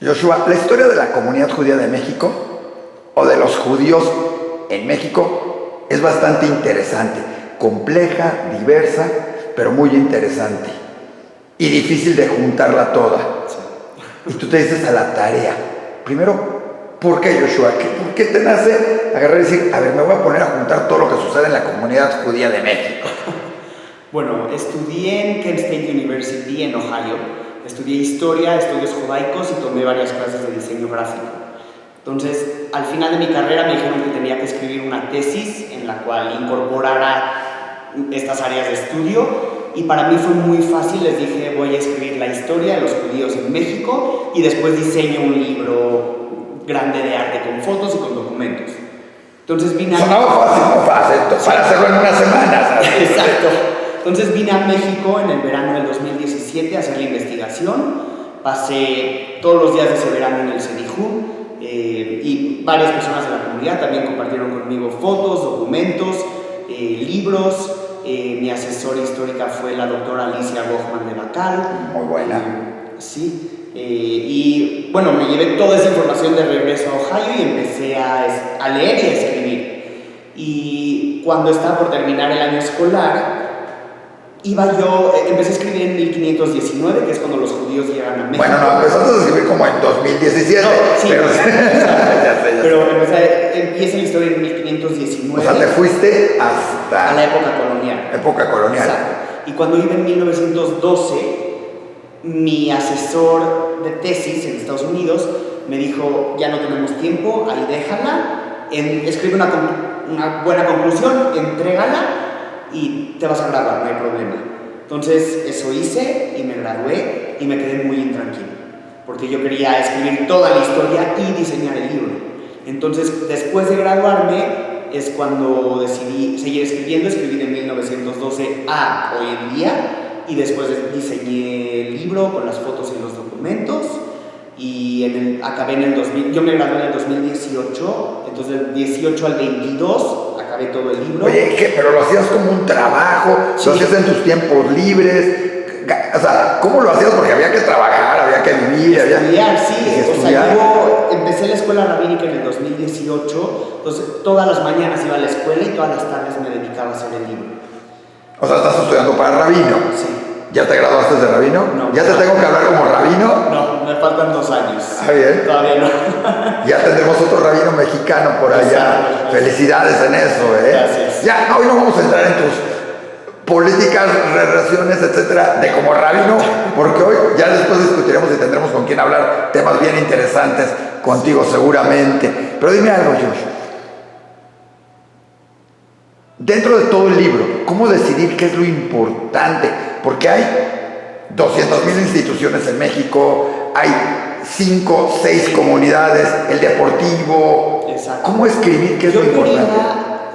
Joshua, la historia de la comunidad judía de México o de los judíos en México es bastante interesante, compleja, diversa, pero muy interesante y difícil de juntarla toda. Y tú te dices a la tarea. Primero, ¿por qué, Joshua? ¿Por qué te nace agarrar y decir, a ver, me voy a poner a juntar todo lo que sucede en la comunidad judía de México? Bueno, estudié en Kent State University en Ohio. Estudié historia, estudios judaicos y tomé varias clases de diseño gráfico. Entonces, al final de mi carrera me dijeron que tenía que escribir una tesis en la cual incorporara estas áreas de estudio, y para mí fue muy fácil. Les dije, voy a escribir la historia de los judíos en México y después diseño un libro grande de arte con fotos y con documentos. Entonces vine a... Sonaba fácil, para hacerlo en una semana, ¿sabes? Exacto. Entonces vine a México en el verano del 2017 a hacer la investigación. Pasé todos los días de ese verano en el CEDIJU, y varias personas de la comunidad también compartieron conmigo fotos, documentos, libros. Mi asesora histórica fue la doctora Alicia Gochman de Bacal. Muy buena. Sí. Y bueno, me llevé toda esa información de regreso a Ohio y empecé a leer y a escribir. Y cuando estaba por terminar el año escolar, empecé a escribir en 1519, que es cuando los judíos llegan a México. Bueno, no, empezaste a escribir como en 2017. No, sí, pero pero empieza la historia en 1519. O sea, te fuiste hasta... a la época colonial. Época colonial. Exacto. Y cuando iba en 1912, mi asesor de tesis en Estados Unidos me dijo, ya no tenemos tiempo, ahí déjala, escribe una buena conclusión, entrégala y te vas a graduar, no hay problema. Entonces eso hice y me gradué y me quedé muy intranquilo, porque yo quería escribir toda la historia y diseñar el libro. Entonces, después de graduarme es cuando decidí seguir escribiendo. Escribí de 1912 a hoy en día, y después diseñé el libro con las fotos y los documentos, y acabé en el 2000. Yo me gradué en el 2018, entonces del 18 al 22 acabé todo el libro. Oye, pero lo hacías como un trabajo, sí. Lo hacías en tus tiempos libres. O sea, ¿cómo lo hacías? Porque había que trabajar, había que vivir, estudiar, sí. O sea, yo empecé la escuela rabínica en el 2018, entonces todas las mañanas iba a la escuela y todas las tardes me dedicaba a hacer el libro. O sea, ¿estás estudiando para rabino? Sí. ¿Ya te graduaste de rabino? No. ¿Ya te tengo que hablar como rabino? No, me faltan 2 años. Ah, bien. Todavía no. Ya tendremos otro rabino mexicano por allá. Exacto. Felicidades en eso, ¿eh? Gracias. Ya, hoy no vamos a entrar en tus políticas, relaciones, etcétera, de como rabino, porque hoy ya después discutiremos y tendremos con quién hablar temas bien interesantes contigo seguramente. Pero dime algo, Josh. Dentro de todo el libro, ¿cómo decidir qué es lo importante? Porque hay 200,000 instituciones en México, hay 5, 6 comunidades, el deportivo. Exacto. ¿Cómo escribir qué es lo importante?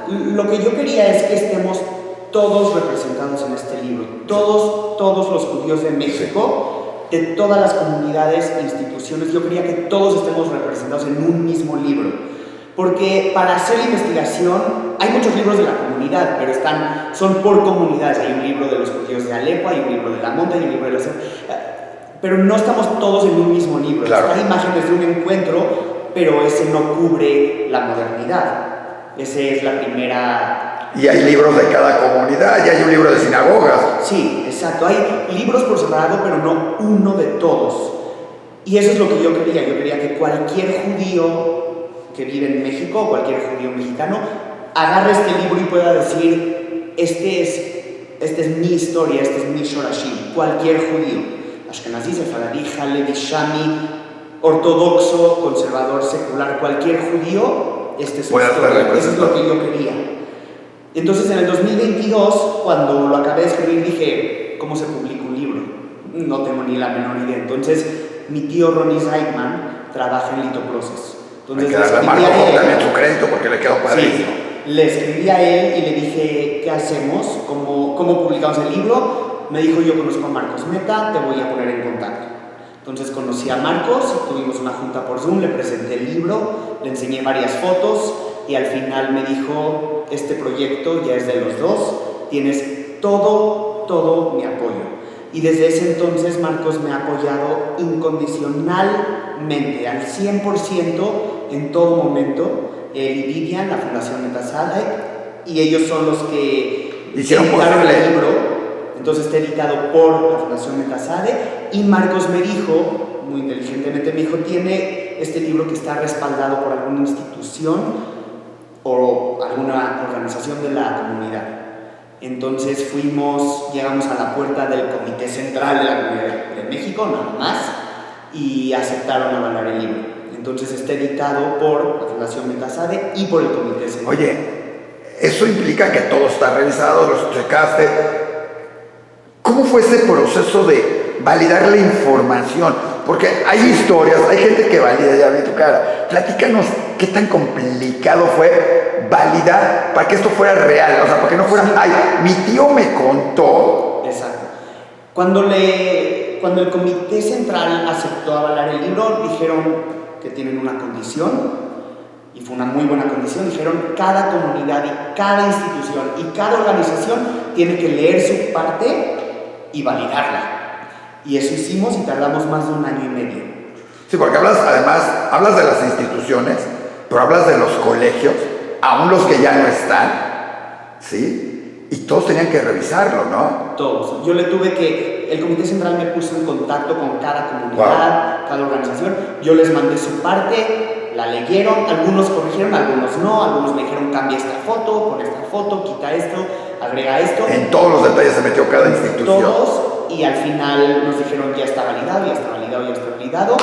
Lo que yo quería es que estemos todos representados en este libro, todos los judíos de México, de todas las comunidades e instituciones. Yo quería que todos estemos representados en un mismo libro, porque para hacer la investigación hay muchos libros de la comunidad, pero son por comunidades. Hay un libro de los judíos de Alepo, hay un libro de la Monta, hay un libro de la... pero no estamos todos en un mismo libro. Claro. Hay imágenes de un encuentro, pero ese no cubre la modernidad. Esa es la primera... Y hay libros de cada comunidad, y hay un libro de sinagogas. Sí, exacto. Hay libros por separado, pero no uno de todos. Y eso es lo que yo quería. Yo quería que cualquier judío que vive en México, cualquier judío mexicano, agarre este libro y pueda decir, este es mi historia, este es mi Shorashim. Cualquier judío, Ashkenazí, Sefaradí, Halevi, Shami, ortodoxo, conservador, secular, cualquier judío, este es su historia. Eso es lo que yo quería. Entonces, en el 2022, cuando lo acabé de escribir, dije, ¿cómo se publica un libro? No tengo ni la menor idea. Entonces, mi tío Ronnie Reitman trabaja en Litoprocess. Entonces, le escribí a él. También su crédito porque le quedó padrísimo. Sí, le escribí a él y le dije, ¿qué hacemos? ¿Cómo publicamos el libro? Me dijo, yo conozco a Marcos Meta, te voy a poner en contacto. Entonces conocí a Marcos, tuvimos una junta por Zoom, le presenté el libro, le enseñé varias fotos y al final me dijo, este proyecto ya es de los dos, tienes todo mi apoyo. Y desde ese entonces Marcos me ha apoyado incondicionalmente, al 100% en todo momento. Él y Vivian, la Fundación Metasadek, y ellos son los que hicieron editaron posible el libro. Entonces está editado por la Fundación Metasadek. Y Marcos me dijo, muy inteligentemente me dijo, tiene este libro que está respaldado por alguna institución o alguna organización de la comunidad. Entonces llegamos a la puerta del Comité Central de la Comunidad de México, nada más, y aceptaron avalar el libro. Entonces está editado por la Fundación Metasadek y por el Comité Central. Oye, eso implica que todo está revisado, los checaste. ¿Cómo fue ese proceso de validar la información? Porque hay historias, hay gente que valida, ya vi tu cara. Platícanos qué tan complicado fue validar para que esto fuera real, o sea, para que no fuera, ay, mi tío me contó. Exacto. Cuando el Comité Central aceptó avalar el libro, dijeron que tienen una condición, y fue una muy buena condición. Dijeron, cada comunidad y cada institución y cada organización tiene que leer su parte y validarla. Y eso hicimos y tardamos más de 1 año y medio. Sí, porque hablas de las instituciones, pero hablas de los colegios, aún los que ya no están, ¿sí? Y todos tenían que revisarlo, ¿no? Todos. El Comité Central me puso en contacto con cada comunidad, cada organización. Yo les mandé su parte, la leyeron, algunos corrigieron, algunos no, algunos me dijeron, cambia esta foto, pon esta foto, quita esto, agrega esto. En todos los detalles se metió cada institución. Todos, y al final nos dijeron, ya está validado, ya está validado, ya está validado.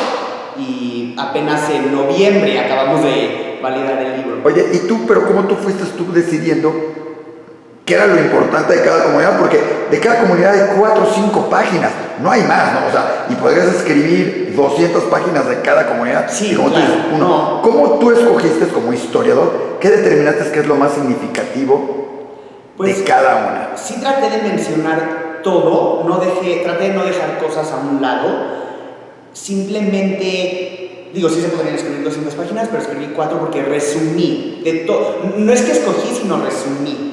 Y apenas en noviembre acabamos de validar el libro. Oye, ¿y tú, pero cómo tú fuiste decidiendo qué era lo importante de cada comunidad? Porque de cada comunidad hay 4 o 5 páginas, no hay más, ¿no? O sea, y podrías escribir 200 páginas de cada comunidad. Sí, y como claro. tú dices, No. ¿Cómo tú escogiste como historiador? ¿Qué determinaste que es lo más significativo de cada una? Sí traté de mencionar todo, traté de no dejar cosas a un lado. Simplemente, sí se podrían escribir 200 páginas, pero escribí 4 porque resumí de todo. No es que escogí, sino resumí.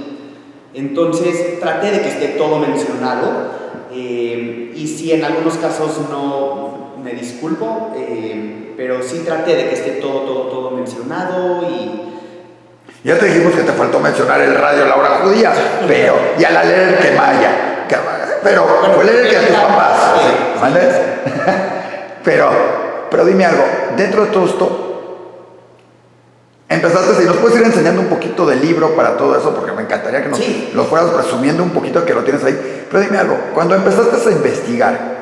Entonces traté de que esté todo mencionado, y si en algunos casos no, me disculpo, pero sí traté de que esté todo mencionado. Y ya te dijimos que te faltó mencionar el radio La Hora Judía, pero y al leer el Quemaya, pero fue leer el que a tus papás, ¿vale? Pero dime algo, dentro de todo esto, empezaste, si nos puedes ir enseñando un poquito del libro para todo eso, porque me encantaría que nos lo fueras presumiendo un poquito, que lo tienes ahí, pero dime algo, cuando empezaste a investigar,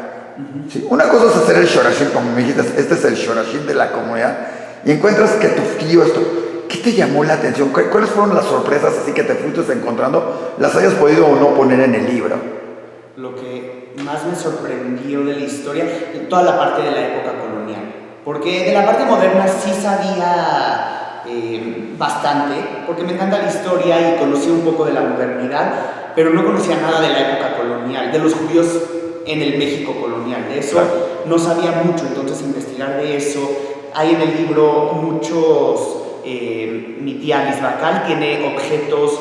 ¿sí? Una cosa es hacer el Shorashim, como me dijiste, este es el Shorashim de la comunidad, y encuentras que tu tío esto, ¿qué te llamó la atención? ¿Cuáles fueron las sorpresas así que te fuiste encontrando? ¿Las hayas podido o no poner en el libro? Lo que más me sorprendió de la historia, toda la parte de la época colonial, porque de la parte moderna sí sabía bastante, porque me encanta la historia y conocí un poco de la modernidad, pero no conocía nada de la época colonial, de los judíos en el México colonial. De eso no sabía mucho, entonces investigar de eso. Hay en el libro muchos, mi tía Liz Bacal tiene objetos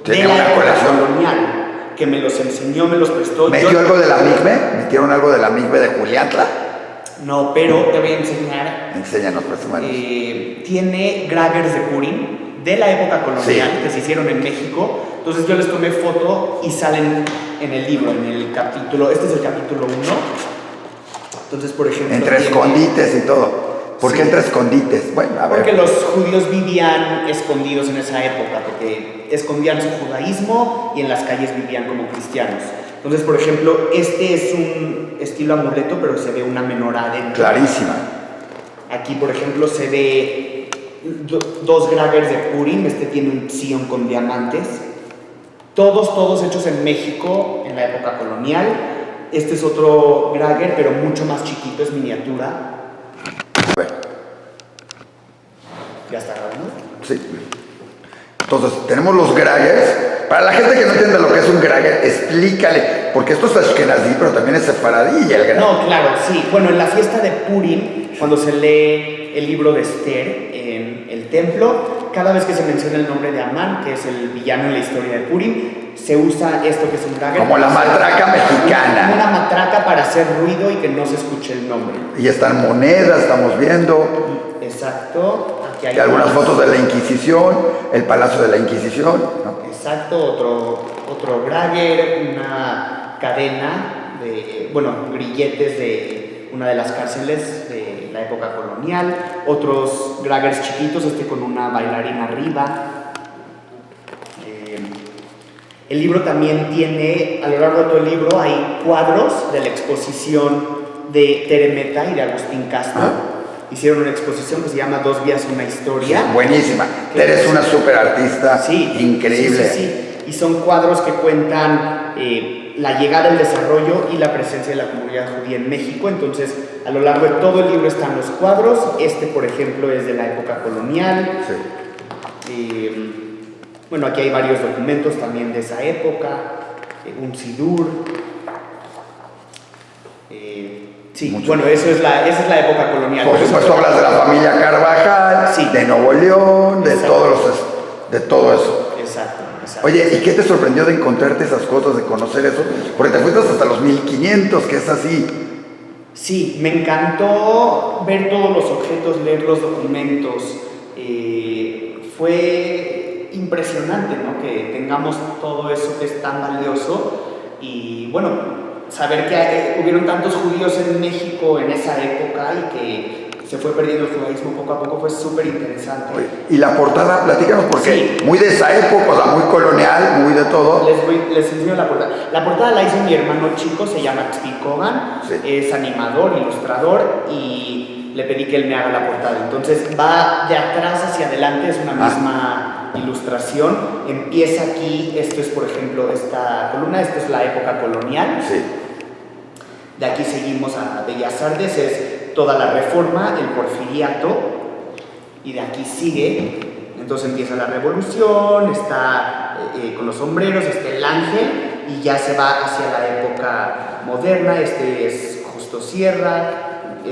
de la época colonial, que me los enseñó, me los prestó. ¿Metió algo de la migbe? ¿Metieron algo de la migbe de Juliantla? No, pero te voy a enseñar. Enséñanos, pues, tiene Gragers de Purim de la época colonial, que se hicieron en México. Entonces yo les tomé foto y salen en el libro, en el capítulo. Este es el capítulo 1. Entonces, por ejemplo, entre escondites y todo. ¿Por qué entre escondites? Bueno, a ver. Porque los judíos vivían escondidos en esa época, porque escondían su judaísmo y en las calles vivían como cristianos. Entonces, por ejemplo, este es un estilo amuleto, pero se ve una menorá dentro. Clarísima. Aquí, por ejemplo, se ve 2 Gragers de Purim. Este tiene un Zion con diamantes. Todos hechos en México en la época colonial. Este es otro Grager, pero mucho más chiquito, es miniatura. Bueno. ¿Ya está grabando? Sí. Entonces, tenemos los Gragers. Para la gente que no entiende lo que es un Grager, explícale, porque esto es Ashkenazí, pero también es sefaradí y el Grager. No, claro, sí. Bueno, en la fiesta de Purim, cuando se lee el libro de Esther en el templo, cada vez que se menciona el nombre de Amán, que es el villano en la historia de Purim, se usa esto que es un Grager. Como la matraca mexicana. Una matraca matraca para hacer ruido y que no se escuche el nombre. Y están monedas, estamos viendo. Exacto. Aquí hay algunas fotos de la Inquisición, el Palacio de la Inquisición, ¿no? Exacto, otro Grager, una cadena de, grilletes de una de las cárceles de la época colonial, otros Gragers chiquitos, con una bailarina arriba. El libro también tiene, a lo largo de todo el libro, hay cuadros de la exposición de Tere Meta y de Agustín Castro. Hicieron una exposición que se llama Dos vías, una historia. Sí, buenísima. Tere es una súper artista, sí, increíble. Sí. Y son cuadros que cuentan la llegada, el desarrollo y la presencia de la comunidad judía en México. Entonces, a lo largo de todo el libro están los cuadros. Por ejemplo, es de la época colonial. Sí. Aquí hay varios documentos también de esa época, un sidur. Esa es la época colonial. Por supuesto, hablas de la familia Carvajal, sí, de Nuevo León, de todo eso. Exacto. Oye, ¿y qué te sorprendió de encontrarte esas cosas, de conocer eso? Porque te fuiste hasta los 1500, que es así. Sí, me encantó ver todos los objetos, leer los documentos. Fue impresionante, ¿no? Que tengamos todo eso que es tan valioso y saber que hubieron tantos judíos en México en esa época y que se fue perdiendo el judaísmo poco a poco fue súper interesante. Y la portada, platícanos, porque muy de esa época, o sea, muy colonial, muy de todo. Les enseño la portada. La portada la hizo mi hermano chico, se llama Tzvi Kogan, es animador, ilustrador, y le pedí que él me haga la portada. Entonces va de atrás hacia adelante, es una misma ilustración. Empieza aquí, esto es por ejemplo esta columna, esta es la época colonial. Sí. De aquí seguimos a Bellas Artes, es toda la Reforma, el Porfiriato, y de aquí sigue. Entonces empieza la Revolución, está con los sombreros, el ángel, y ya se va hacia la época moderna. Este es Justo Sierra,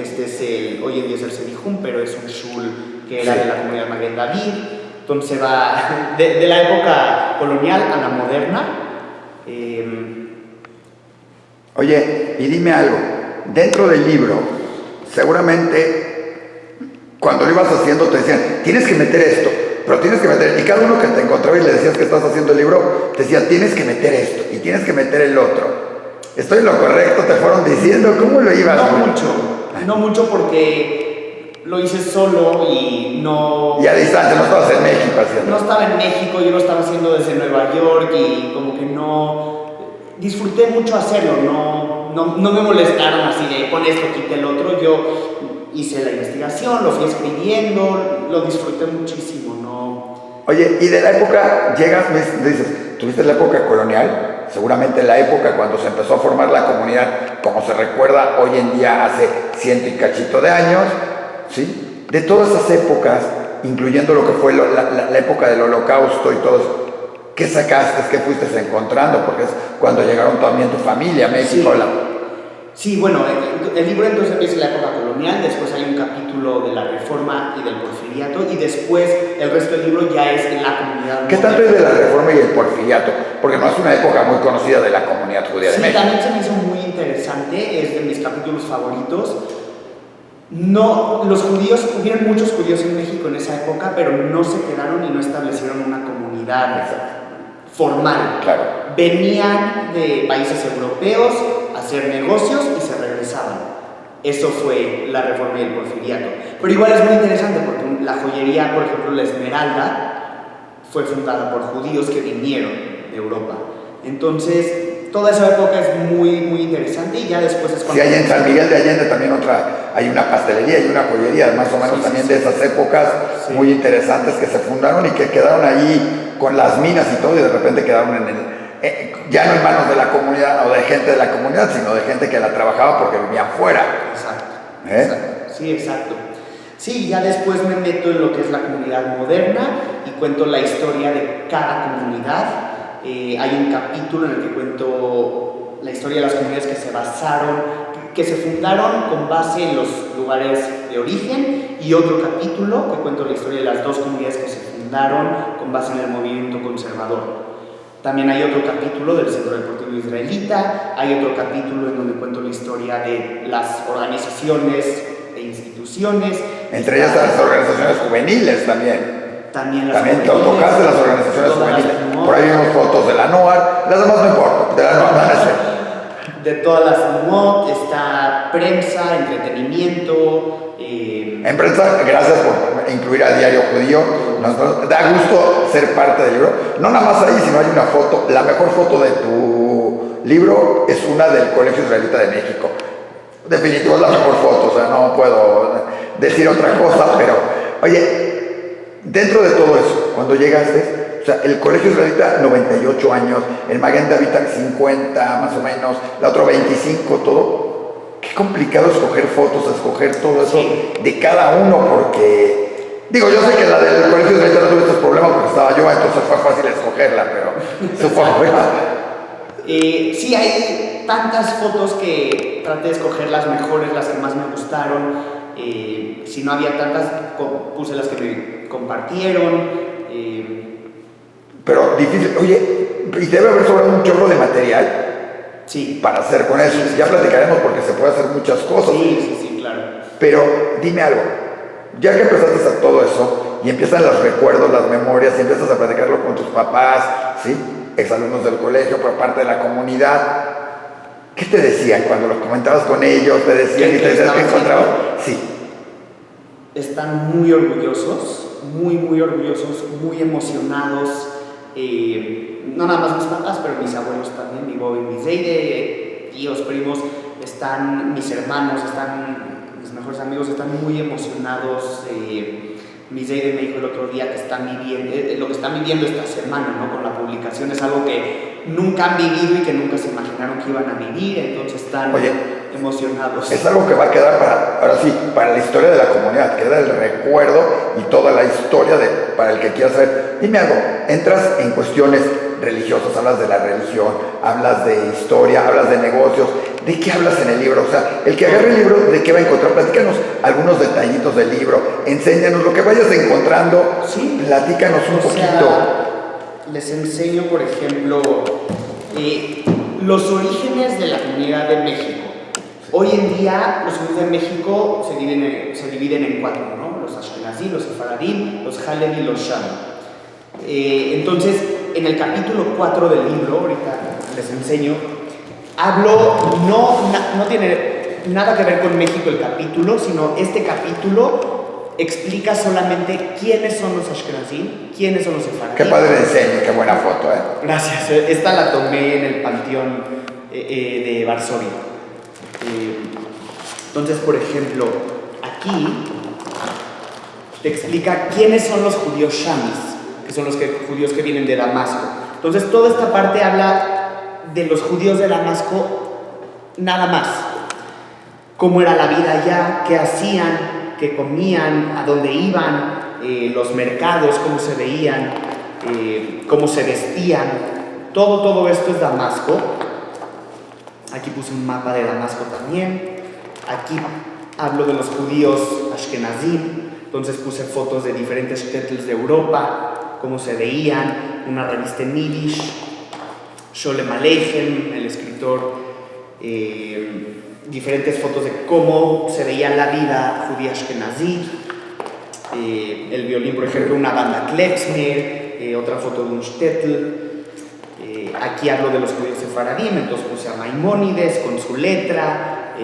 hoy en día es el Sedijum, pero es un shul que era de la comunidad Maguen David. Entonces va de la época colonial a la moderna. Oye, y dime algo, dentro del libro, seguramente cuando lo ibas haciendo te decían, tienes que meter esto, pero tienes que meter, y cada uno que te encontraba y le decías que estás haciendo el libro, te decía, tienes que meter esto, y tienes que meter el otro. ¿Estoy en lo correcto? ¿Te fueron diciendo? ¿Cómo lo ibas? No mucho porque lo hice solo y no... Y a distancia, no estabas en México haciendo. No estaba en México, yo lo estaba haciendo desde Nueva York y como que no... Disfruté mucho hacerlo, no me molestaron así de pon esto, quita el otro. Yo hice la investigación, lo fui escribiendo, lo disfruté muchísimo, ¿no? Oye, y de la época, dices, tuviste la época colonial, seguramente la época cuando se empezó a formar la comunidad, como se recuerda hoy en día, hace 100 y cachito de años, ¿sí? De todas esas épocas, incluyendo lo que fue la época del Holocausto y todo eso, ¿qué sacaste? ¿Qué fuiste encontrando? Porque es cuando llegaron también tu familia a México. Sí, el libro entonces empieza en la época colonial, después hay un capítulo de la Reforma y del Porfiriato, y después el resto del libro ya es en la comunidad. ¿Qué tanto es de la Reforma y el Porfiriato? Porque no es una época muy conocida de la comunidad judía de México. Sí, también se me hizo muy interesante, es de mis capítulos favoritos. No, hubieron muchos judíos en México en esa época, pero no se quedaron y no establecieron una comunidad formal. Claro. Venían de países europeos a hacer negocios y se regresaban. Eso fue la Reforma y el Porfiriato. Pero igual es muy interesante porque la joyería, por ejemplo, la Esmeralda, fue fundada por judíos que vinieron de Europa. Entonces, toda esa época es muy, muy interesante y ya después es cuando... Sí, hay en San Miguel de Allende también hay una pastelería y una joyería, más o menos también de esas épocas muy interesantes que se fundaron y que quedaron allí con las minas y todo, y de repente quedaron ya no en manos de la comunidad o de gente de la comunidad, sino de gente que la trabajaba porque vivían fuera. Exacto. Sí, exacto. Sí, ya después me meto en lo que es la comunidad moderna y cuento la historia de cada comunidad. Hay un capítulo en el que cuento la historia de las comunidades que se fundaron con base en los lugares de origen, y otro capítulo que cuento la historia de las dos comunidades que se fundaron con base en el movimiento conservador. También hay otro capítulo del Centro Deportivo Israelita, hay otro capítulo en donde cuento la historia de las organizaciones e instituciones. Entre ellas las organizaciones juveniles también. También tocaste las organizaciones juveniles. Por ahí vimos fotos de la NOAR, las demás no importa, de la NOAR, no sé. De todas las MOT, está prensa, entretenimiento. En prensa, gracias por incluir al Diario Judío. Nos da gusto ser parte del libro. No nada más ahí, sino hay una foto. La mejor foto de tu libro es una del Colegio Israelita de México. Definitivo, es la mejor foto, o sea, no puedo decir otra cosa, pero, oye, dentro de todo eso, cuando llegaste, o sea, el Colegio Israelita, 98 años, el Maguen David 50 más o menos, la otra 25, todo. Qué complicado escoger fotos, escoger todo eso de cada uno, porque, digo, yo sé que la del Colegio Israelita no tuve estos problemas porque estaba yo, entonces fue fácil escogerla, pero supongo. Sí, hay tantas fotos que traté de escoger las mejores, las que más me gustaron. Si no había tantas, puse las que me compartieron. Pero difícil, oye, y debe haber sobrado un chorro de material. Sí. Para hacer con eso. Sí, ya platicaremos porque se puede hacer muchas cosas. Sí, claro. Pero dime algo, ya que empezaste a todo eso y empiezan los recuerdos, las memorias, y empiezas a platicarlo con tus papás, ¿sí? Exalumnos del colegio, por parte de la comunidad, ¿qué te decían cuando los comentabas con ellos? ¿Te decían y te decían que encontraban? Sí. Están muy orgullosos, muy orgullosos, muy emocionados. No nada más mis papás, pero mis abuelos también, mi Bob y mi Zeide, tíos, primos, mis hermanos, mis mejores amigos están muy emocionados. Mi Zeide me dijo el otro día que están viviendo, lo que están viviendo esta semana, ¿no? Con la publicación es algo que nunca han vivido y que nunca se imaginaron que iban a vivir, entonces están emocionados. Es algo que va a quedar para la historia de la comunidad, queda el recuerdo y toda la historia para el que quiera saber. Dime algo, entras en cuestiones religiosas, hablas de la religión, hablas de historia, hablas de negocios, ¿de qué hablas en el libro? O sea, el que agarre el libro, ¿de qué va a encontrar? Platícanos algunos detallitos del libro, enséñanos lo que vayas encontrando, sí, platícanos un poquito. Les enseño, por ejemplo, los orígenes de la comunidad de México. Hoy en día los judíos de México se dividen en cuatro, ¿no? Los Ashkenazí, los Sefaradí, los Halevi y los Shami. Entonces, en el capítulo 4 del libro, ahorita les enseño, no tiene nada que ver con México el capítulo, sino este capítulo explica solamente quiénes son los Ashkenazí, quiénes son los Sefaradí. Qué padre diseño, qué buena foto, ¿eh? Gracias, esta la tomé en el Panteón de Varsovia. Entonces, por ejemplo, aquí te explica quiénes son los judíos shamis, que son los judíos que vienen de Damasco. Entonces, toda esta parte habla de los judíos de Damasco nada más. Cómo era la vida allá, qué hacían, qué comían, a dónde iban, los mercados, cómo se veían, cómo se vestían. Todo esto es Damasco. Aquí puse un mapa de Damasco también. Aquí hablo de los judíos Ashkenazim. Entonces puse fotos de diferentes shtetls de Europa, cómo se veían, una revista en Yiddish, Sholem Aleichem, el escritor, diferentes fotos de cómo se veía la vida judía Ashkenazí, el violín, por ejemplo, una banda Klezmer, otra foto de un shtetl. Aquí hablo de los judíos sefaradim, entonces puse a Maimónides con su letra,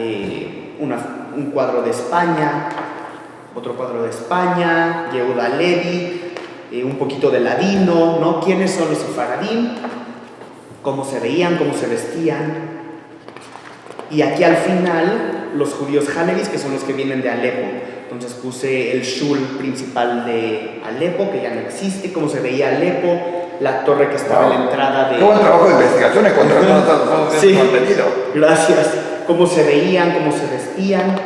un cuadro de España, otro cuadro de España, Yehuda Levi, un poquito de ladino, ¿no? ¿Quiénes son los sefaradim? Cómo se veían, cómo se vestían. Y aquí al final, los judíos Hanevis, que son los que vienen de Alepo. Entonces puse el shul principal de Alepo, que ya no existe, cómo se veía Alepo, la torre que estaba en la entrada de... Qué buen trabajo de investigación, encontrar todo ese contenido. Gracias. Cómo se veían, cómo se vestían.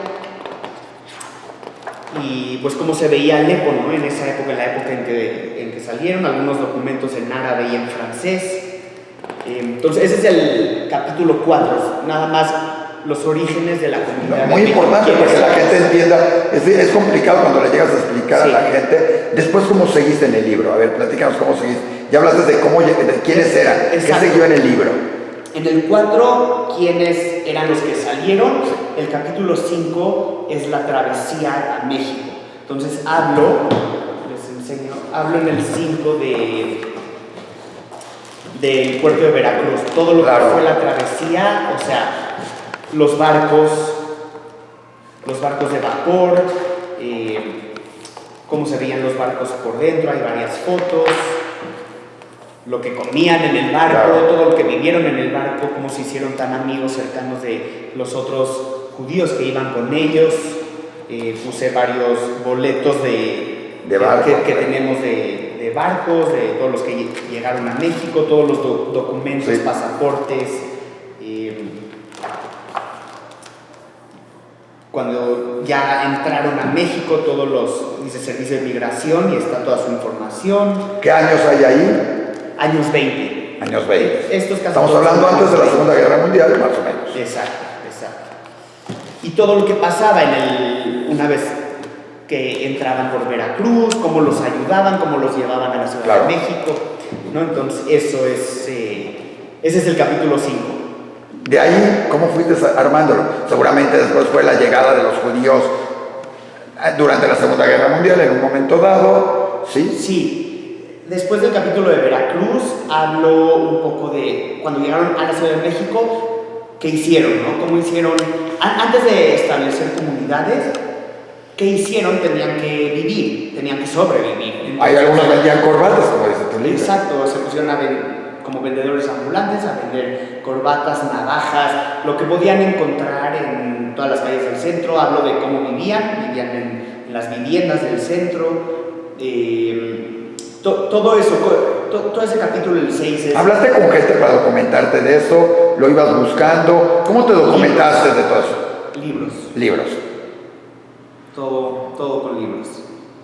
Y pues cómo se veía Alepo, ¿no? En esa época, en la época en que salieron, algunos documentos en árabe y en francés. Entonces ese es el capítulo 4, nada más los orígenes de la comunidad. Muy importante para que la gente entienda. Es complicado cuando le llegas a explicar a la gente. Después, ¿cómo seguiste en el libro? A ver, platícanos cómo seguiste. Ya hablaste de quiénes eran. Exacto. ¿Qué siguió en el libro? En el 4, ¿quiénes eran los que salieron? El capítulo 5 es la travesía a México. Entonces les enseño, hablo en el 5 del puerto de Veracruz. Todo lo que fue la travesía, o sea, los barcos de vapor, cómo se veían los barcos por dentro, hay varias fotos, lo que comían en el barco, todo lo que vivieron en el barco, cómo se hicieron tan amigos cercanos de los otros judíos que iban con ellos. Puse varios boletos de barco, que tenemos de barcos, de todos los que llegaron a México, todos los documentos, pasaportes. Cuando ya entraron a México, todos los, dice servicio de migración y está toda su información. ¿Qué años hay ahí? Años 20. Años 20. Estamos hablando antes de la Segunda Guerra Mundial, más o menos. Exacto. Y todo lo que pasaba una vez que entraban por Veracruz, cómo los ayudaban, cómo los llevaban a la Ciudad de México, ¿no? Entonces, ese es el capítulo 5. De ahí, ¿cómo fuiste armándolo? Seguramente después fue la llegada de los judíos durante la Segunda Guerra Mundial, en un momento dado, ¿sí? Sí. Después del capítulo de Veracruz, hablo un poco de cuando llegaron a la Ciudad de México, ¿qué hicieron, no? ¿Cómo hicieron? Antes de establecer comunidades, ¿qué hicieron? Tenían que vivir, tenían que sobrevivir. Entonces, hay algunos vendían corbatas, como dice tu libro. Exacto, se pusieron como vendedores ambulantes a vender corbatas, navajas, lo que podían encontrar en todas las calles del centro. Hablo de cómo vivían en las viviendas del centro. Todo eso, todo ese capítulo, el 6 es... ¿Hablaste con gente para documentarte de eso? ¿Lo ibas buscando? ¿Cómo te documentaste de todo eso? Libros. Todo con libros.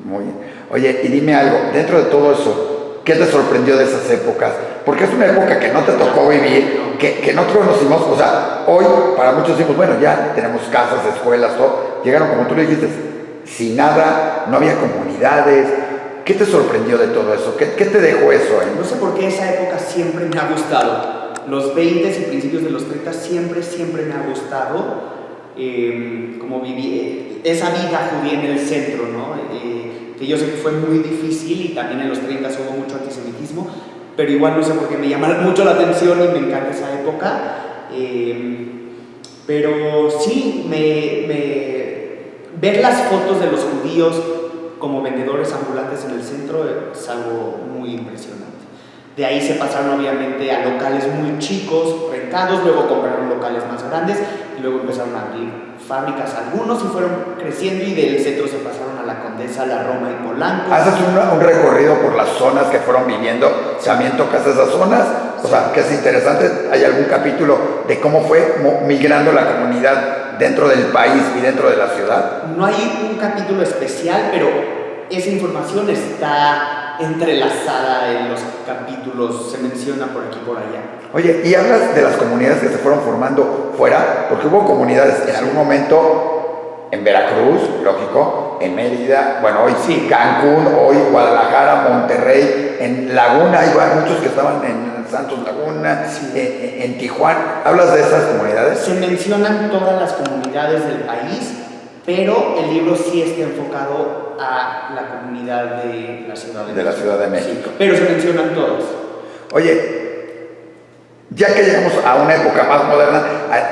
Muy bien. Oye, y dime algo, dentro de todo eso, ¿qué te sorprendió de esas épocas? Porque es una época que no te tocó vivir, que no conocimos, o sea, hoy para muchos decimos, bueno, ya tenemos casas, escuelas, todo. Llegaron, como tú le dijiste, sin nada, no había comunidades. ¿Qué te sorprendió de todo eso? ¿Qué te dejó eso? No sé por qué esa época siempre me ha gustado. Los 20 y principios de los 30 siempre me ha gustado. Como viví esa vida judía en el centro, ¿no? Que yo sé que fue muy difícil y también en los 30 hubo mucho antisemitismo, pero igual no sé por qué me llamaron mucho la atención y me encanta esa época. Pero sí, ver las fotos de los judíos como vendedores ambulantes en el centro es algo muy impresionante. De ahí se pasaron obviamente a locales muy chicos, rentados, luego compraron locales más grandes y luego empezaron a abrir fábricas algunos y fueron creciendo y del centro se pasaron a la Condesa, la Roma y Polanco. ¿Haces un recorrido por las zonas que fueron viviendo? ¿También tocas esas zonas? O sea, que es interesante, ¿hay algún capítulo de cómo fue migrando la comunidad dentro del país y dentro de la ciudad? No hay un capítulo especial, pero esa información está entrelazada en los capítulos, se menciona por aquí y por allá. Oye, y hablas de las comunidades que se fueron formando fuera, porque hubo comunidades en algún momento en Veracruz, lógico, en Mérida, bueno, hoy sí, Cancún, hoy Guadalajara, Monterrey, en Laguna, hay muchos que estaban en Santos Laguna, sí. En Tijuana. ¿Hablas de esas comunidades? Se mencionan todas las comunidades del país, pero el libro sí está enfocado a la comunidad de la Ciudad de México. De la Ciudad de México. Sí, pero se mencionan todas. Oye, ya que llegamos a una época más moderna,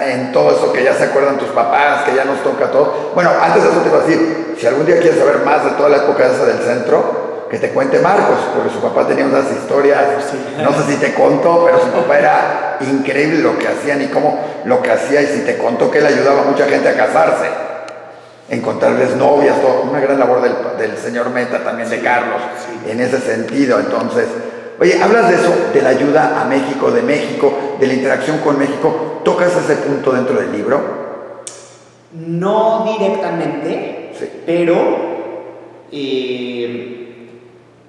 en todo eso que ya se acuerdan tus papás, que ya nos toca todo. Bueno, antes de eso te iba a decir, si algún día quieres saber más de toda la época esa del centro, que te cuente Marcos, porque su papá tenía unas historias, sí. No sé si te contó, pero su papá era increíble lo que hacían y cómo lo que hacía, y si te contó que él ayudaba a mucha gente a casarse, encontrarles novias, todo, una gran labor del señor Meta, también de Carlos, sí. En ese sentido. Entonces, oye, hablas de eso, de la ayuda a México, de la interacción con México. ¿Tocas ese punto dentro del libro? No directamente, sí. Pero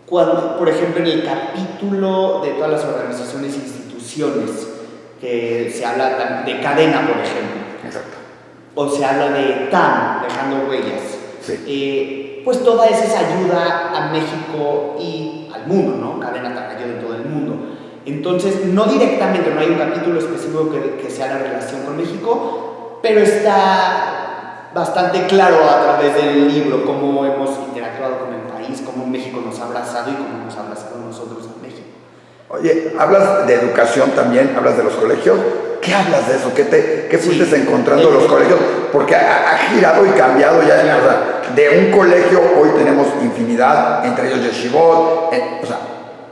cuando, por ejemplo, en el capítulo de todas las organizaciones e instituciones que se habla de cadena, por ejemplo. Exacto. o se habla de TAM, dejando huellas. Sí. Pues toda esa ayuda a México y al mundo, ¿no? Cadena Tamayo de todo el mundo. Entonces, no directamente, no hay un capítulo específico que sea la relación con México, pero está bastante claro a través del libro cómo hemos interactuado con el país, cómo México nos ha abrazado y cómo nos ha abrazado nosotros a México. Oye, hablas de educación también, hablas de los colegios. ¿Qué hablas de eso? ¿Qué fuiste encontrando en los colegios? Porque ha girado y cambiado ya. Claro. O sea, de un colegio hoy tenemos infinidad, entre ellos Yeshivot. O sea,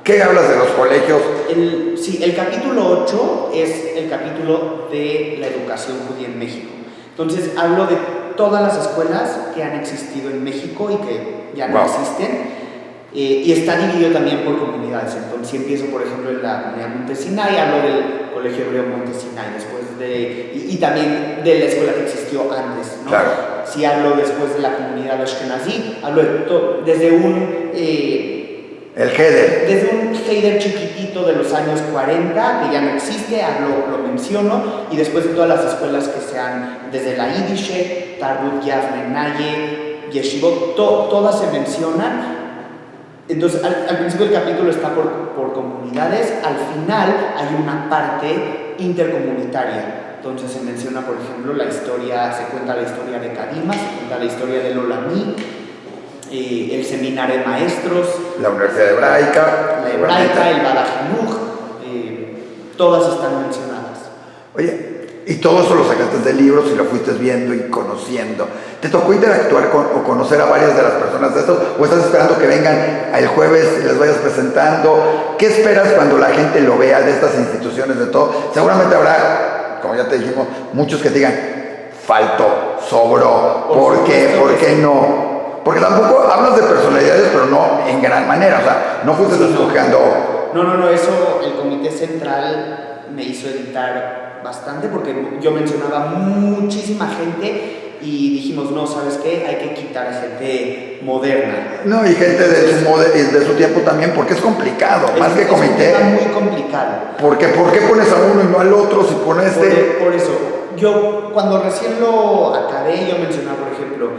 ¿qué hablas de los colegios? El capítulo 8 es el capítulo de la educación judía en México. Entonces hablo de todas las escuelas que han existido en México y que ya no existen. Y está dividido también por comunidades. Entonces, si empiezo, por ejemplo, en la comunidad Montesinay, hablo del Colegio Hebreo Montesinay, y también de la escuela que existió antes, ¿no? Claro. Si hablo después de la comunidad Ashkenazí, hablo desde un Heder. Desde un Heder chiquitito de los años 40, que ya no existe, lo menciono, y después de todas las escuelas que sean, desde la Yidishe, Tarbut, Yavne, Naye, Yeshivot, todas se mencionan. Entonces, al principio del capítulo está por comunidades, al final hay una parte intercomunitaria. Entonces se menciona, por ejemplo, se cuenta la historia de Kadima, se cuenta la historia del Olamí, el seminario de maestros, la Universidad Hebraica, el Bada Jinuj, todas están mencionadas. Oye, y todo eso lo sacaste de libros y lo fuiste viendo y conociendo. ¿Te tocó interactuar o conocer a varias de las personas de estos? ¿O estás esperando que vengan el jueves y les vayas presentando? ¿Qué esperas cuando la gente lo vea de estas instituciones, de todo? Seguramente habrá, como ya te dijimos, muchos que te digan, faltó, sobró, ¿por qué no? Porque tampoco hablas de personalidades, pero no en gran manera, o sea, no fuiste escogiendo. No, eso el Comité Central me hizo editar bastante porque yo mencionaba muchísima gente y dijimos, no, ¿sabes qué? Hay que quitar a gente moderna. No, y gente de su tiempo también, porque es complicado, más que comité. Es un tema muy complicado. ¿Por qué pones a uno y no al otro si pones Por eso, yo cuando recién lo acabé, yo mencionaba, por ejemplo,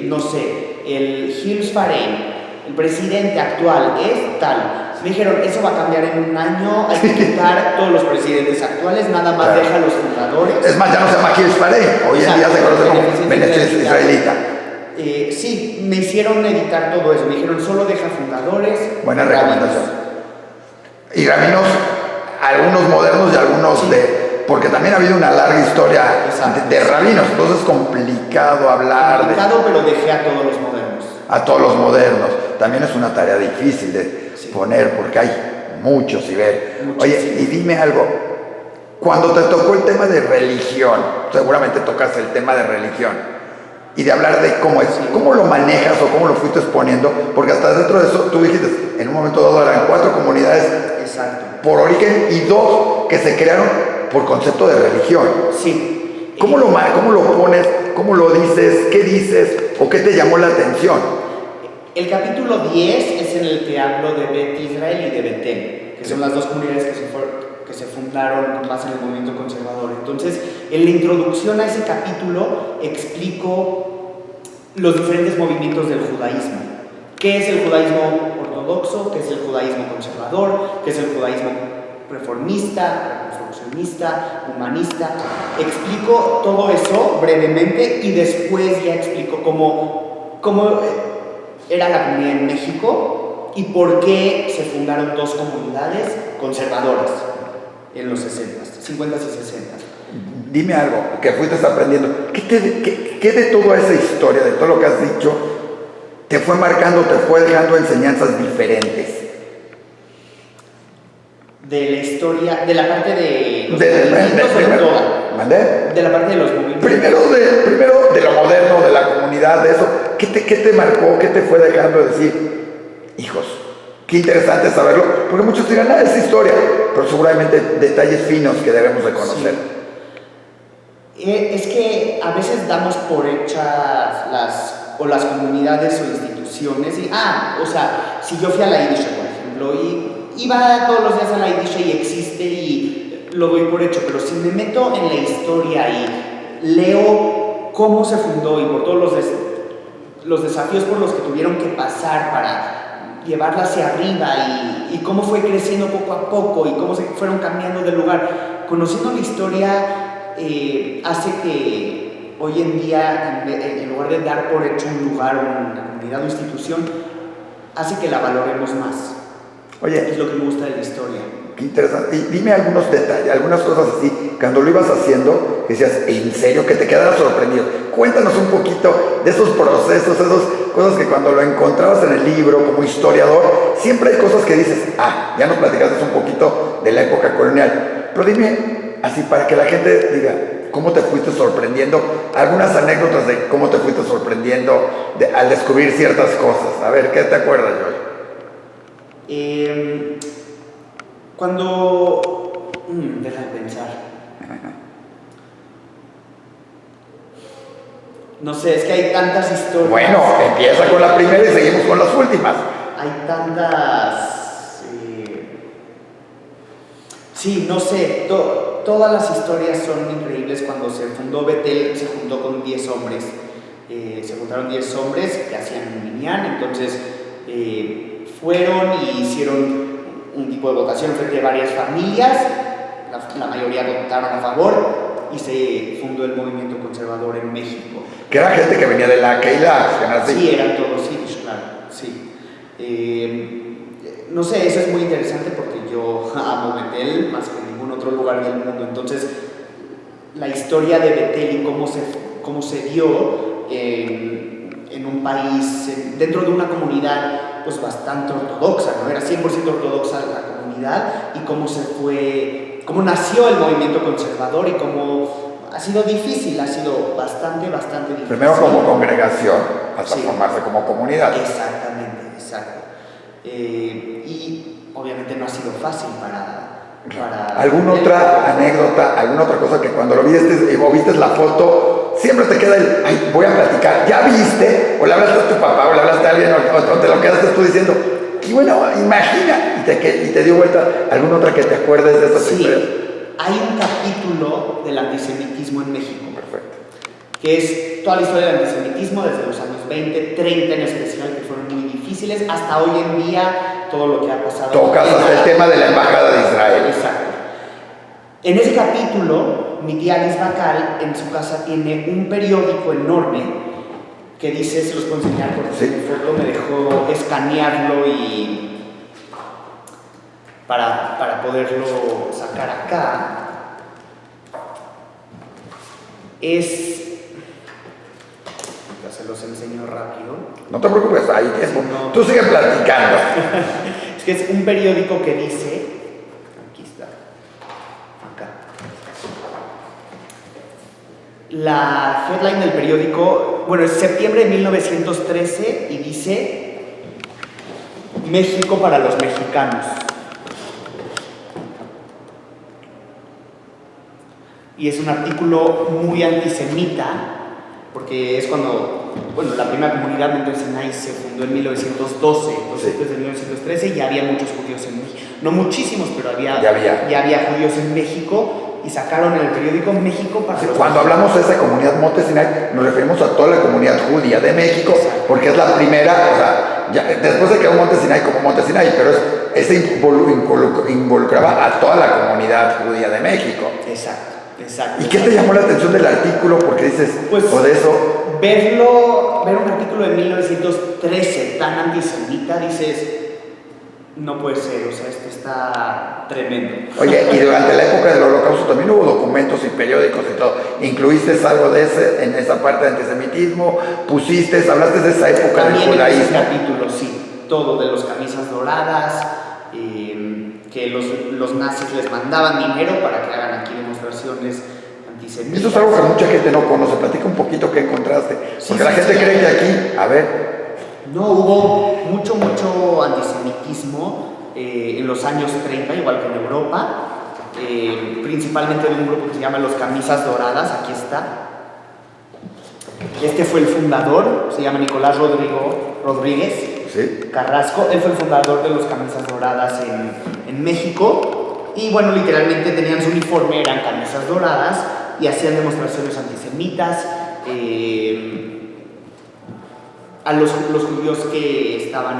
no sé, el Hills Farein, el presidente actual es tal. Me dijeron, eso va a cambiar en un año, hay que quitar todos los presidentes actuales, nada más deja a los fundadores. Es más, ya no se llama Hills Farein, hoy en día se conoce como beneficio israelita. Sí, me hicieron editar todo eso, me dijeron, solo deja fundadores. Buena recomendación. Y rabinos, algunos modernos y algunos porque también ha habido una larga historia de rabinos, entonces es complicado hablar pero dejé a todos los modernos. A todos los modernos. También es una tarea difícil de poner porque hay muchos y ver. Oye, y dime algo, cuando te tocó el tema de religión, seguramente tocaste el tema de religión, y de hablar de cómo lo manejas o cómo lo fuiste exponiendo, porque hasta dentro de eso tú dijiste, en un momento dado eran 4 comunidades por origen y 2 que se crearon por concepto de religión. Sí. ¿Cómo lo pones? ¿Cómo lo dices? ¿Qué dices? ¿O qué te llamó la atención? El capítulo 10 es en el que hablo de Bet Israel y de Betel, que son las 2 comunidades que se fundaron con base en el movimiento conservador. Entonces, en la introducción a ese capítulo explico los diferentes movimientos del judaísmo. ¿Qué es el judaísmo ortodoxo? ¿Qué es el judaísmo conservador? ¿Qué es el judaísmo reformista, reconstruccionista, humanista? Explico todo eso brevemente y después ya explico cómo era la comunidad en México y por qué se fundaron 2 comunidades conservadoras en los 50s y 60s. Dime algo que fuiste aprendiendo. ¿Qué de toda esa historia, de todo lo que has dicho, te fue marcando, te fue dejando enseñanzas diferentes? De la historia, de la parte de los movimientos, de la parte de los movimientos. Primero de lo moderno, de la comunidad, de eso. ¿Qué te marcó? ¿Qué te fue dejando decir? Hijos, qué interesante saberlo, porque muchos dirán, es historia, pero seguramente detalles finos que debemos de conocer. Sí. Es que a veces damos por hechas las comunidades o instituciones y, si yo fui a la Yidishe, por ejemplo, y iba todos los días a la Yidishe y existe y lo doy por hecho, pero si me meto en la historia y leo cómo se fundó y por todos los desafíos por los que tuvieron que pasar para llevarla hacia arriba y cómo fue creciendo poco a poco y cómo se fueron cambiando de lugar. Conociendo la historia hace que hoy en día, en lugar de dar por hecho un lugar, una comunidad o institución, hace que la valoremos más. Oye, es lo que me gusta de la historia. Qué interesante. Y dime algunos detalles, algunas cosas así, cuando lo ibas haciendo, que decías, ¿en serio? Que te quedaras sorprendido. Cuéntanos un poquito de esos procesos, esas cosas que cuando lo encontrabas en el libro como historiador, siempre hay cosas que dices, ya nos platicaste un poquito de la época colonial. Pero dime, así para que la gente diga, ¿cómo te fuiste sorprendiendo? Algunas anécdotas de cómo te fuiste sorprendiendo al descubrir ciertas cosas. A ver, ¿qué te acuerdas, Joy? Cuando... déjame pensar. No sé, es que hay tantas historias. Bueno, empieza con la primera y seguimos con las últimas. Hay tantas... Sí, no sé, todas las historias son increíbles. Cuando se fundó Betel, se juntó con 10 hombres. Se juntaron 10 hombres que hacían minyan, entonces fueron y hicieron un tipo de votación frente a varias familias. La mayoría votaron a favor y se fundó el movimiento conservador en México. Que era gente que venía de la Keilah. Sí, eran todos sí, claro, sí. No sé, eso es muy interesante porque yo amo Betel más que ningún otro lugar del mundo. Entonces, la historia de Betel y cómo se dio en un país, dentro de una comunidad pues bastante ortodoxa, ¿no? Era 100% ortodoxa la comunidad, y cómo nació el movimiento conservador y cómo ha sido difícil, ha sido bastante difícil. Primero como congregación, hasta sí, formarse como comunidad. Exactamente, exacto. Y obviamente no ha sido fácil para ¿Alguna otra anécdota, alguna otra cosa que cuando lo viste o viste la foto, siempre te queda voy a platicar? ¿Ya viste? O le hablaste a tu papá, o le hablaste a alguien, o te lo quedaste tú diciendo, y bueno, imagina, y te dio vuelta alguna otra que te acuerdes de estas historias. Hay un capítulo del antisemitismo en México. Perfecto. Que es toda la historia del antisemitismo desde los años 20, 30 en especial, que fueron muy difíciles, hasta hoy en día, todo lo que ha pasado. Tocas hasta el tema de la embajada de Israel. Exacto. En ese capítulo, mi tía Alice Bacal en su casa tiene un periódico enorme que dice, se los puedo enseñar porque sí, mi foto me dejó escanearlo y para poderlo sacar acá. Se los enseño rápido. No te preocupes, ahí tiempo. No. Tú sigue platicando. Es que es un periódico que dice, aquí está, acá. La headline del periódico, bueno, es septiembre de 1913 y dice México para los mexicanos. Y es un artículo muy antisemita, porque es cuando, bueno, la primera comunidad Monte Sinai se fundó en 1912, entonces desde 1913 ya había muchos judíos en México, no muchísimos, pero ya había judíos en México, y sacaron en el periódico México para los Cuando hablamos de esa comunidad Monte Sinai, nos referimos a toda la comunidad judía de México, porque es la primera, o sea, después de que Monte Sinai como Monte Sinai, pero ese involucraba a toda la comunidad judía de México. Exacto. ¿Y qué te llamó la atención del artículo? Porque dices, pues, o de eso. Ver un artículo de 1913 tan antisemita, dices, no puede ser, o sea, esto está tremendo. Oye, y durante la época del Holocausto también hubo documentos y periódicos y todo. ¿Incluiste algo de en esa parte de antisemitismo? ¿Hablaste de esa época también del judaísmo? También en ese capítulo, sí, todo de los camisas doradas, que los nazis les mandaban dinero para que hagan aquí demostraciones antisemitas. Eso es algo que mucha gente no conoce. Platica un poquito qué encontraste. Porque la gente cree que aquí, a ver. No, hubo mucho antisemitismo en los años 30, igual que en Europa, principalmente de un grupo que se llama los Camisas Doradas, aquí está. Este fue el fundador, se llama Nicolás Rodríguez. Sí. Carrasco, él fue el fundador de los Camisas Doradas en México, y bueno, literalmente tenían su uniforme, eran camisas doradas, y hacían demostraciones antisemitas. A los judíos que estaban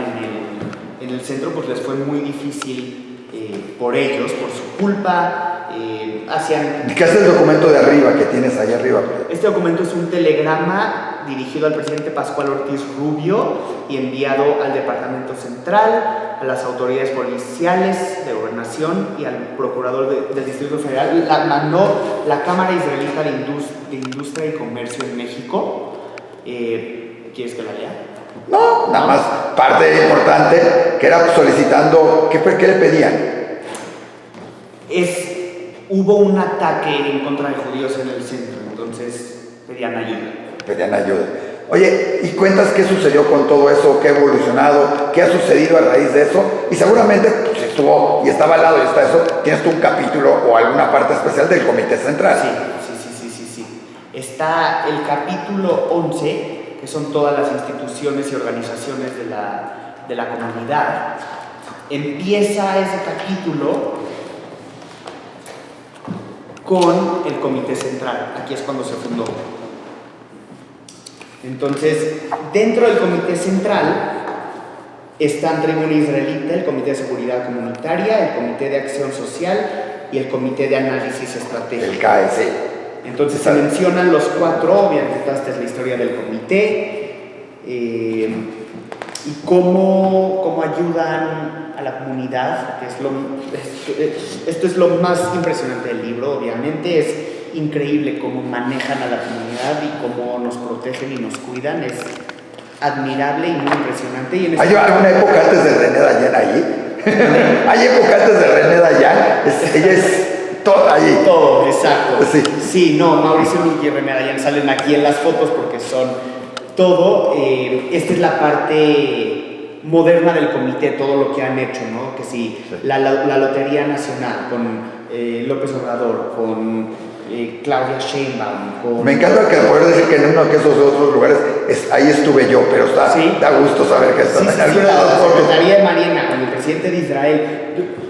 en el centro, pues les fue muy difícil por ellos, por su culpa. ¿Qué hace el documento de arriba que tienes ahí arriba? Este documento es un telegrama dirigido al presidente Pascual Ortiz Rubio y enviado al Departamento Central, a las autoridades policiales de gobernación y al procurador del Distrito Federal. La mandó la Cámara Israelita de Industria y Comercio en México. ¿Quieres que la lea? No, nada más parte importante que era solicitando, ¿qué le pedían? Hubo un ataque en contra de judíos en el centro, entonces pedían ayuda. Pedían ayuda. Oye, ¿y cuentas qué sucedió con todo eso? ¿Qué ha evolucionado? ¿Qué ha sucedido a raíz de eso? Y seguramente pues, estuvo y estaba al lado y está eso. ¿Tienes tú un capítulo o alguna parte especial del Comité Central? Sí. Está el capítulo 11, que son todas las instituciones y organizaciones de la comunidad. Empieza ese capítulo con el Comité Central. Aquí es cuando se fundó. Entonces, dentro del Comité Central están Tribuna Israelita, el Comité de Seguridad Comunitaria, el Comité de Acción Social y el Comité de Análisis Estratégico. El CAE, sí. Entonces se mencionan los cuatro, obviamente esta es la historia del comité, y cómo ayudan a la comunidad, esto es lo más impresionante del libro, obviamente, es increíble cómo manejan a la comunidad y cómo nos protegen y nos cuidan, es admirable y muy impresionante. Y ¿Hay alguna época antes de René Dayan ahí? ¿Hay época antes de René Dayan? Ella es todo allí. Todo, exacto. Sí, no, Mauricio Luque y René Dayan salen aquí en las fotos porque son todo. Esta es la parte moderna del comité, todo lo que han hecho, ¿no? Que sí. La Lotería Nacional con López Obrador, con Claudia Sheinbaum. Me encanta que poder decir que en uno de esos otros lugares ahí estuve yo, pero da gusto saber que estás en alguna de las la fotos. Secretaría de Marina, con el presidente de Israel,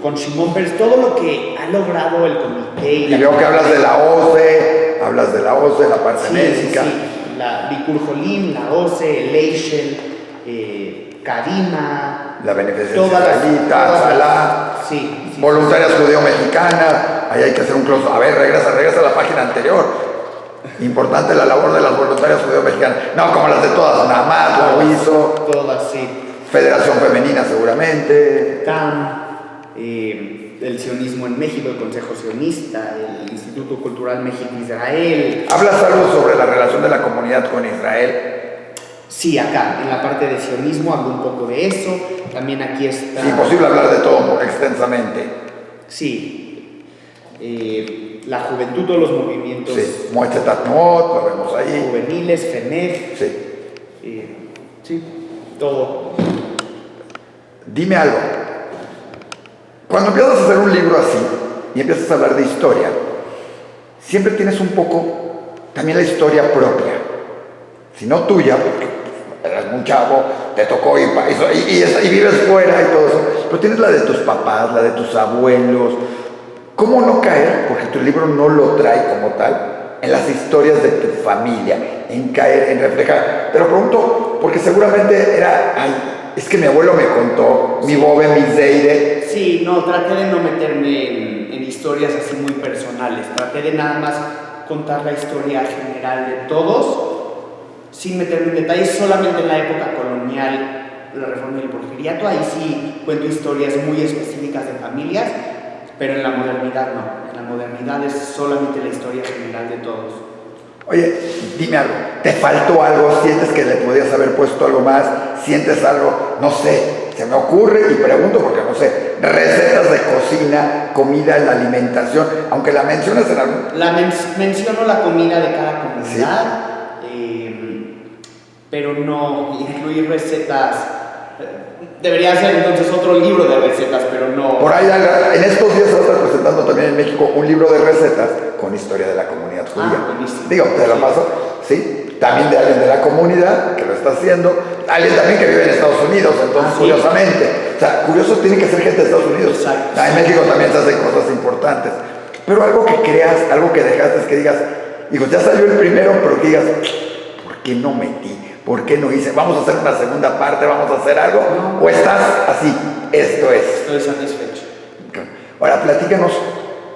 con Shimon Peres, todo lo que ha logrado el comité. Y veo que hablas de la OCE, la parte médica. La Bikur Jolim, la OCE, el Eichel, Kadima, la beneficencia israelita, Salah, voluntarias judeo-mexicanas. Ahí hay que hacer un close. A ver, regresa a la página anterior. Importante la labor de las voluntarias judeo-mexicanas. No como las de todas, nada más, lo hizo. Todas, sí. Federación Femenina, seguramente. TAM, el sionismo en México, el Consejo Sionista, el Instituto Cultural México-Israel. ¿Hablas algo sobre la relación de la comunidad con Israel? Sí, acá, en la parte de sionismo hablo un poco de eso. También aquí está... Es imposible hablar de todo extensamente. Sí. La juventud o los movimientos... Sí, Moetzetat Not, lo vemos ahí. Juveniles, FENEF. Sí. Sí, todo. Dime algo. Cuando empiezas a hacer un libro así y empiezas a hablar de historia, siempre tienes un poco también la historia propia. Si no tuya, porque eras muy chavo, te tocó y vives fuera y todo eso, pero tienes la de tus papás, la de tus abuelos. ¿Cómo no caer, porque tu libro no lo trae como tal, en las historias de tu familia, en caer, en reflejar? Te lo pregunto porque seguramente es que mi abuelo me contó, mi bobe, mi zeide. Sí, no, traté de no meterme en historias así muy personales, traté de nada más contar la historia general de todos, sin meterme en detalles, solamente en la época colonial, la reforma del porfiriato, ahí sí cuento historias muy específicas de familias, pero en la modernidad no, en la modernidad es solamente la historia general de todos. Oye, dime algo, ¿te faltó algo? ¿Sientes que le podías haber puesto algo más? ¿Sientes algo? No sé, se me ocurre y pregunto porque no sé, recetas de cocina, comida, la alimentación, aunque la mencionas en algún... Menciono la comida de cada comunidad, pero no incluir recetas. Debería ser entonces otro libro de recetas, pero no... Por ahí, en estos días se va a estar presentando también en México un libro de recetas con historia de la comunidad judía. Buenísimo. Digo, te lo paso, ¿sí? También de alguien de la comunidad que lo está haciendo, alguien también que vive en Estados Unidos, entonces curiosamente. O sea, curioso tiene que ser gente de Estados Unidos. Exacto. En México también se hacen cosas importantes. Pero algo que creas, algo que dejaste, que digas, Digo, ya salió el primero, pero que digas, ¿por qué no metí? ¿Por qué no hice? ¿Vamos a hacer una segunda parte? ¿Vamos a hacer algo? ¿O estás así? Esto es. Estoy satisfecho. Ahora platícanos,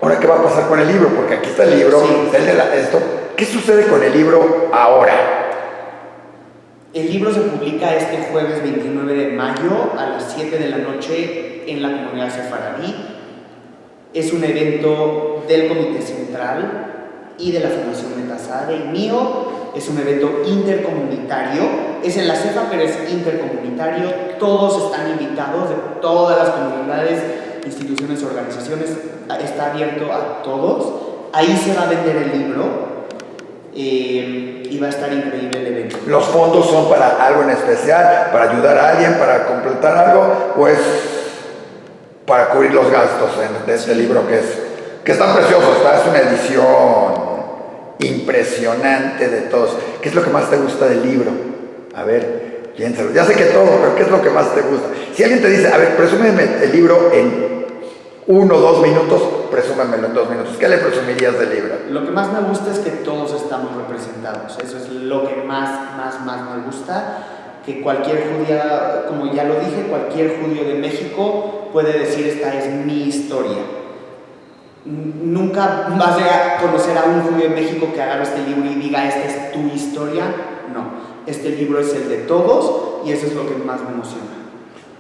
ahora qué va a pasar con el libro, porque aquí está el libro, Sí. está el de esto. ¿Qué sucede con el libro ahora? El libro se publica este jueves 29 de mayo a las 7 de la noche en la comunidad sefaradí. Es un evento del Comité Central y de la Fundación Metasade y mío. Es un evento intercomunitario. Es en la CEFA, pero es intercomunitario. Todos están invitados de todas las comunidades, instituciones, organizaciones. Está abierto a todos. Ahí se va a vender el libro. Y va a estar increíble el evento. ¿Los fondos son para algo en especial, para ayudar a alguien, para completar algo, o es para cubrir los gastos de este libro que es tan precioso? Es una edición impresionante de todos. ¿Qué es lo que más te gusta del libro? A ver, piénsalo. Ya sé que todo, pero ¿qué es lo que más te gusta? Si alguien te dice, a ver, presúmeme el libro en 1 o 2 minutos, presúmemelo en 2 minutos. ¿Qué le presumirías del libro? Lo que más me gusta es que todos estamos representados. Eso es lo que más me gusta. Que cualquier judía, como ya lo dije, cualquier judío de México puede decir, esta es mi historia. Nunca vas a conocer a un judío en México que agarre este libro y diga, esta es tu historia. No, este libro es el de todos y eso es lo que más me emociona.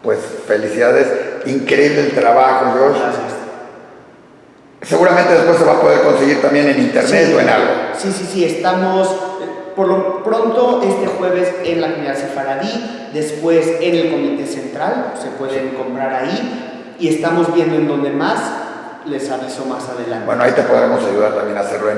Pues felicidades, increíble el trabajo, Josh. Gracias. Seguramente después se va a poder conseguir también en internet o en algo. Sí, estamos por lo pronto este jueves en la comunidad sefaradí, después en el Comité Central, se pueden comprar ahí y estamos viendo en dónde más, les aviso más adelante. Bueno, ahí te podremos ayudar también a hacerlo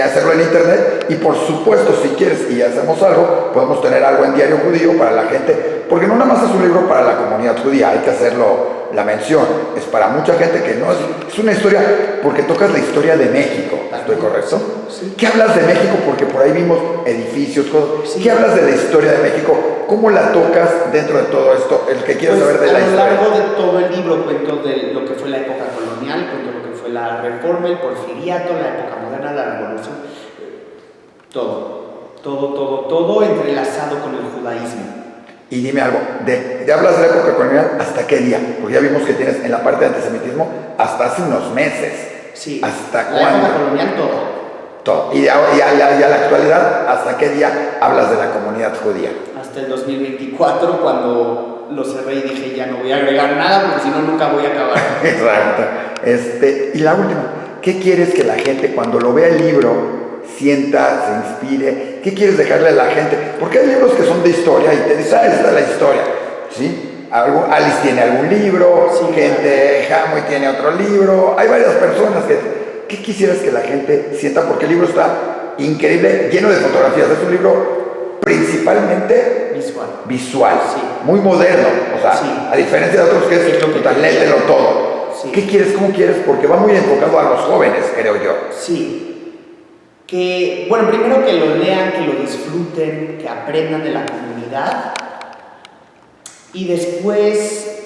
hacerlo en internet y por supuesto si quieres y hacemos algo, podemos tener algo en Diario Judío para la gente, porque no nada más es un libro para la comunidad judía, hay que hacerlo la mención, es para mucha gente que no es una historia, porque tocas la historia de México, ¿estoy correcto? Sí. ¿Qué hablas de México? Porque por ahí vimos edificios, cosas. Sí. ¿Qué hablas de la historia de México? ¿Cómo la tocas dentro de todo esto? El que quiere saber de la historia. A lo largo de todo el libro cuento de lo que fue la época colonial, cuento lo que fue la reforma, el porfiriato, la época moderna, la revolución, todo entrelazado con el judaísmo. Y dime algo, ya hablas de la época colonial, ¿hasta qué día? Porque ya vimos que tienes en la parte de antisemitismo hasta hace unos meses. Sí. ¿Hasta la cuándo? época colonial, Todo. Y ya la actualidad, ¿hasta qué día hablas de la comunidad judía? Hasta el 2024, cuando lo cerré y dije, ya no voy a agregar nada, porque si no, nunca voy a acabar. Exacto. Y la última, ¿qué quieres que la gente cuando lo vea el libro sienta, se inspire? ¿Qué quieres dejarle a la gente? Porque hay libros que son de historia y te dicen, esta es la historia, ¿sí? Alice tiene algún libro, sí, gente, Hamoy tiene otro libro, hay varias personas ¿qué quisieras que la gente sienta? Porque el libro está increíble, lleno de fotografías, es un libro principalmente visual, sí. Muy moderno, o sea, sí. a diferencia de otros que es léetelo todo. Sí. ¿Qué quieres? ¿Cómo quieres? Porque va muy enfocado a los jóvenes, creo yo. Sí. Bueno, primero que lo lean, que lo disfruten, que aprendan de la comunidad. Y después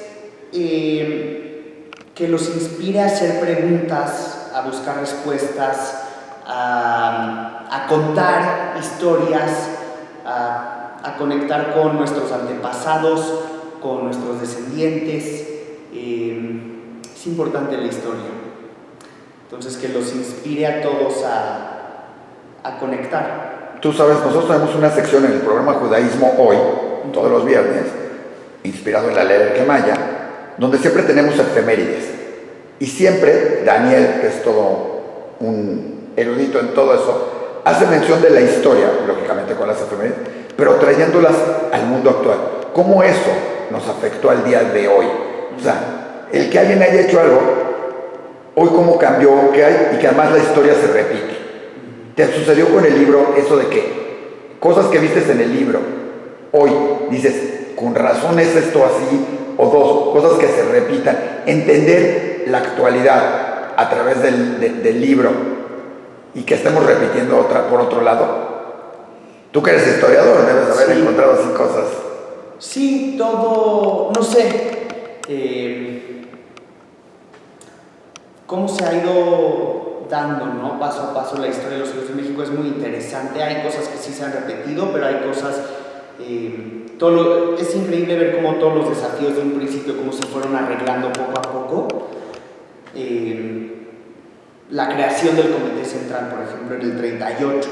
que los inspire a hacer preguntas, a buscar respuestas, a contar historias, a conectar con nuestros antepasados, con nuestros descendientes. Es importante la historia. Entonces, que los inspire a todos a conectar. Tú sabes, nosotros tenemos una sección en el programa Judaísmo Hoy, todos los viernes, inspirado en la ley del Maya, donde siempre tenemos efemérides. Y siempre Daniel, que es todo un erudito en todo eso, hace mención de la historia, lógicamente con las efemérides, pero trayéndolas al mundo actual. ¿Cómo eso nos afectó al día de hoy? O sea, el que alguien haya hecho algo, hoy cómo cambió, qué hay, y que además la historia se repite. ¿Te sucedió con el libro eso de que cosas que vistes en el libro, hoy dices, con razón es esto así, o dos, cosas que se repitan, entender la actualidad a través del libro y que estemos repitiendo otra por otro lado? Tú que eres historiador, debes haber encontrado así cosas. Sí, todo, no sé, cómo se ha ido contando, ¿no? Paso a paso la historia de los judíos de México es muy interesante. Hay cosas que sí se han repetido, pero hay cosas... es increíble ver cómo todos los desafíos de un principio, cómo se fueron arreglando poco a poco. La creación del Comité Central, por ejemplo, en el 38,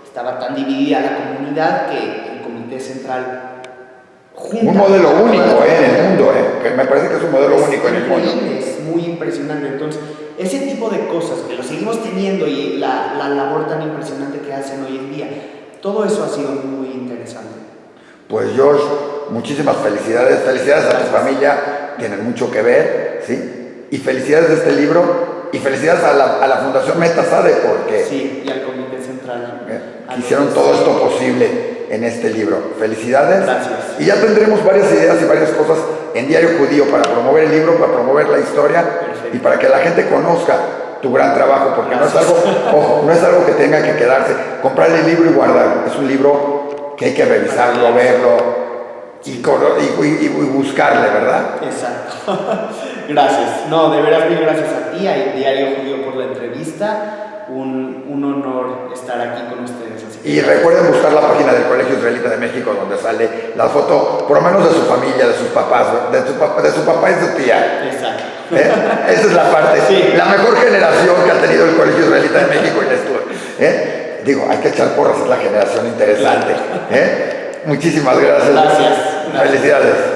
estaba tan dividida la comunidad que el Comité Central junta... Un modelo único en el mundo, que me parece que es un modelo único en el mundo. Es muy impresionante. Entonces, ese tipo de cosas que lo seguimos teniendo y la labor tan impresionante que hacen hoy en día, todo eso ha sido muy interesante. Pues Josh, muchísimas felicidades. Felicidades a tu familia, tienen mucho que ver, ¿sí? Y felicidades de este libro. Y felicidades a la Fundación Metasade porque sí, y al Comité Central hicieron todo esto posible en este libro. Felicidades. Gracias. Y ya tendremos varias ideas y varias cosas en Diario Judío para promover el libro, para promover la historia. Perfecto. Y para que la gente conozca tu gran trabajo, porque no es algo, ojo, no es algo que tenga que quedarse, comprar el libro y guardarlo. Es un libro que hay que revisarlo, verlo y buscarle, ¿verdad? Exacto. Gracias. No, de veras, mil gracias a ti, a Diario Judío por la entrevista. Un honor estar aquí con ustedes. Y recuerden buscar la página del Colegio Israelita de México, donde sale la foto, por lo menos de su familia, de sus papás, de su papá y su tía. Exacto. Esa es la parte, sí. La mejor generación que ha tenido el Colegio Israelita de México en esto. Digo, hay que echar porras, es la generación interesante. Muchísimas gracias. Gracias. Felicidades.